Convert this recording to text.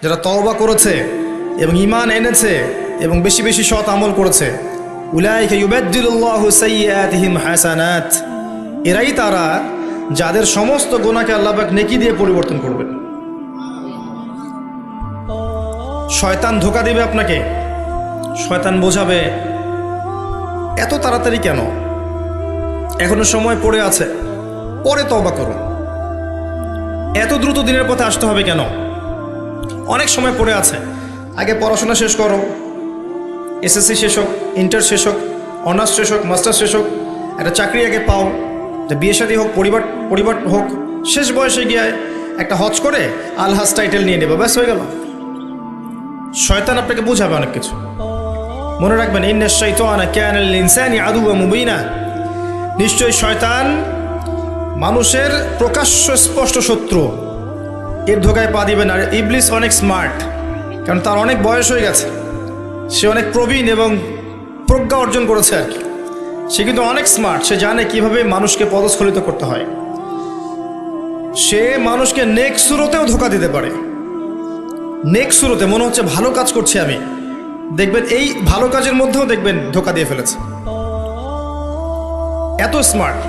যারা তওবা করেছে এবং ঈমান এনেছে এবং বেশি বেশি সৎ আমল করেছে, উলাইকা ইউবাদদিলুল্লাহু সাইয়্যাতিহিম হাসানাত, এরাই তারা যাদের সমস্ত গুনাহকে আল্লাহ পাক নেকি দিয়ে পরিবর্তন করবেন। শয়তান ধোঁকা দিবে আপনাকে, শয়তান বোঝাবে এত তাড়াতাড়ি কেন, এখনো সময় পড়ে আছে, পরে তওবা করো, এত দ্রুত দিনের পথে আসতে হবে কেন, অনেক সময় পড়ে আছে, আগে পড়াশোনা শেষ করো, এসএসসি শেষ হোক, ইন্টার শেষ হোক, অনার্স শেষ হোক, মাস্টার্স শেষ হোক, একটা চাকরি আগে পাও, যে বিয়ে শাদী হোক, পরিবার হোক, শেষ বয়সে গিয়ে একটা হজ করে আলহাজ টাইটেল নিয়ে নেবে, ব্যাস হয়ে গেল। শয়তান আপনাকে বুঝাবে অনেক কিছু। মনে রাখবেন, ইন্নাশ শাইতানা কানা লিল ইনসানি আদুওয়াম মুবিনা, নিশ্চয়ই শয়তান মানুষের প্রকাশ্য স্পষ্ট শত্রু, এর ধোকায় পা দিবেন। আর ইবলিস অনেক স্মার্ট, কারণ তার অনেক বয়স হয়ে গেছে, সে অনেক প্রবীণ এবং প্রজ্ঞা অর্জন করেছে আর কি। সে কিন্তু অনেক স্মার্ট, সে জানে কিভাবে মানুষকে পদস্খলিত করতে হয়। সে মানুষকে নেক সুরতেও ধোকা দিতে পারে। নেক সুরতে মনে হচ্ছে ভালো কাজ করছি আমি, দেখবেন এই ভালো কাজের মধ্যেও দেখবেন ধোকা দিয়ে ফেলেছে, এত স্মার্ট।